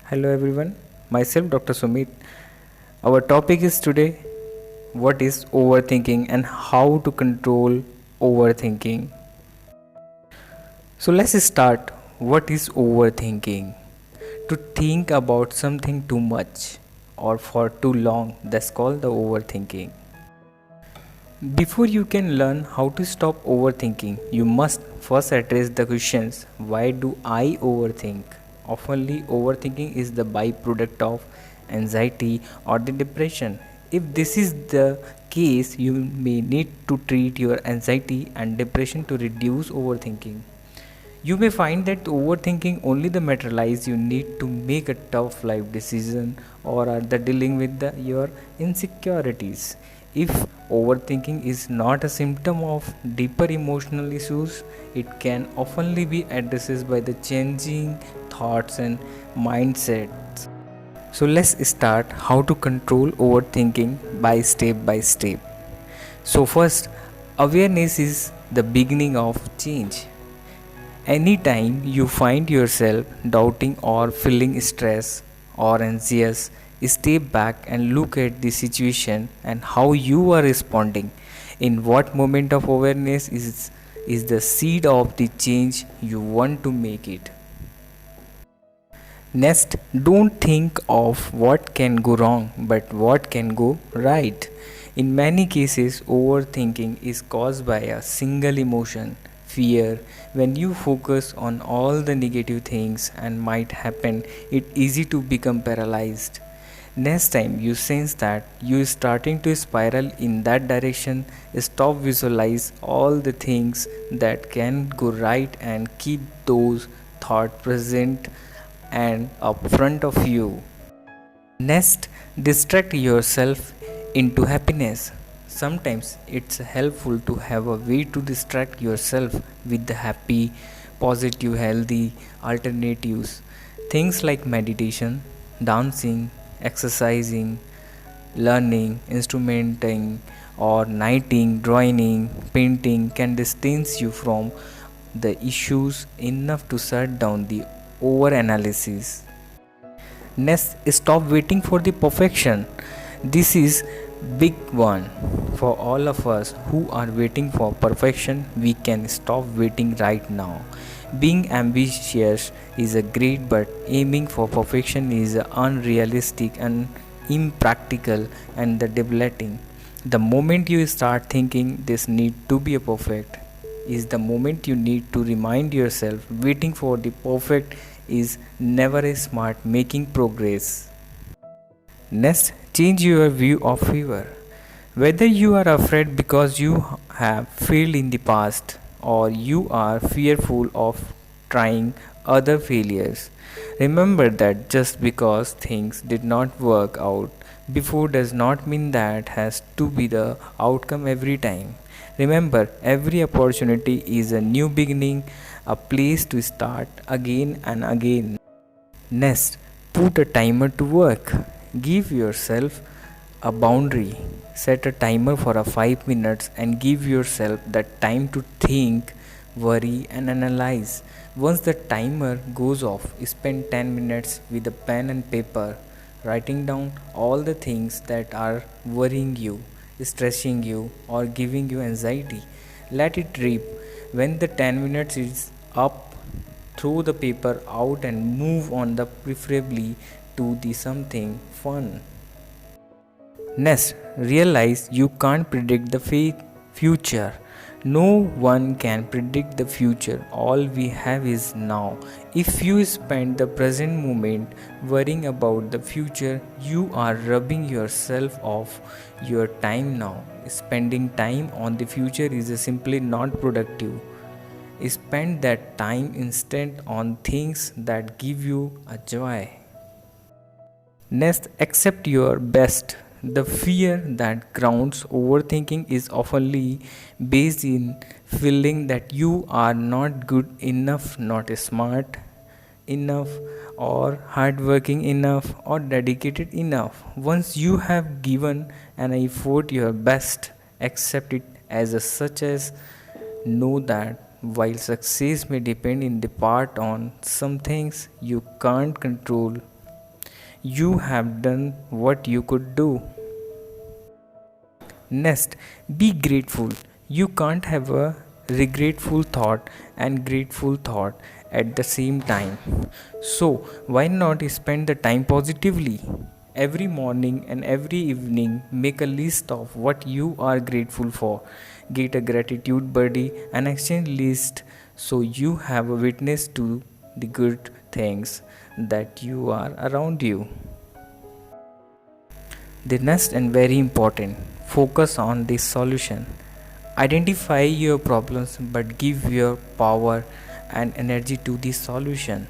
Hello everyone, myself Dr. Sumit. Our topic is today what is overthinking and how to control overthinking. So let's start. What is overthinking? To think about something too much or for too long, that's called the overthinking. Before you can learn how to stop overthinking, you must first address the questions why do I overthink? Oftenly, overthinking is the byproduct of anxiety or the depression. If this is the case, you may need to treat your anxiety and depression to reduce overthinking. You may find that overthinking only the materialize you need to make a tough life decision or are the dealing with your insecurities. If overthinking is not a symptom of deeper emotional issues, it can oftenly be addressed by the changing thoughts and mindsets. So let's start how to control overthinking by step. So first, awareness is the beginning of change. Anytime you find yourself doubting or feeling stressed or anxious, step back and look at the situation and how you are responding. In what moment of awareness is the seed of the change you want to make it. Next, don't think of what can go wrong but what can go right. In many cases, overthinking is caused by a single emotion, fear. When you focus on all the negative things and might happen, it's easy to become paralyzed. Next time you sense that you are starting to spiral in that direction, stop visualize all the things that can go right and keep those thoughts present and up front of you. Next, distract yourself into happiness. Sometimes it's helpful to have a way to distract yourself with the happy, positive, healthy alternatives. Things like meditation, dancing, exercising, learning, instrumenting, or knitting, drawing, painting can distance you from the issues enough to shut down the over analysis. Next, stop waiting for the perfection. This is big one for all of us who are waiting for perfection. We can stop waiting right now. Being ambitious is a great, but aiming for perfection is unrealistic and impractical and the debilitating. The moment you start thinking this need to be a perfect is the moment you need to remind yourself waiting for the perfect is never a smart making progress. Next, change your view of fear. Whether you are afraid because you have failed in the past or you are fearful of trying other failures, remember that just because things did not work out before does not mean that has to be the outcome every time. Remember, every opportunity is a new beginning, a place to start again and again. Next, put a timer to work. Give yourself a boundary. Set a timer for a 5 minutes and give yourself that time to think, worry and analyze. Once the timer goes off, spend 10 minutes with a pen and paper, writing down all the things that are worrying you, stressing you or giving you anxiety. Let it rip. When the 10 minutes is up, throw the paper out and move on the preferably to the something fun. Next, realize you can't predict the future. No one can predict the future. All we have is now. If you spend the present moment worrying about the future, you are robbing yourself of your time now. Spending time on the future is simply not productive. Spend that time instead on things that give you a joy. Next, accept your best. The fear that grounds overthinking is oftenly based in feeling that you are not good enough, not smart enough, or hardworking enough, or dedicated enough. Once you have given an effort your best, accept it as such as know that while success may depend in the part on some things you can't control, You have done what you could do. Next, be grateful. You can't have a regretful thought and grateful thought at the same time. So, why not spend the time positively? Every morning and every evening, make a list of what you are grateful for. Get a gratitude buddy and exchange list so you have a witness to the good things that you are around you. The next and very important, focus on the solution. Identify your problems but give your power and energy to the solution.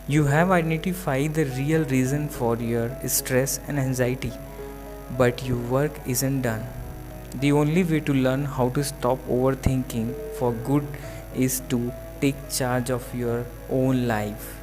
You have identified the real reason for your stress and anxiety, but your work isn't done. The only way to learn how to stop overthinking for good is to take charge of your own life.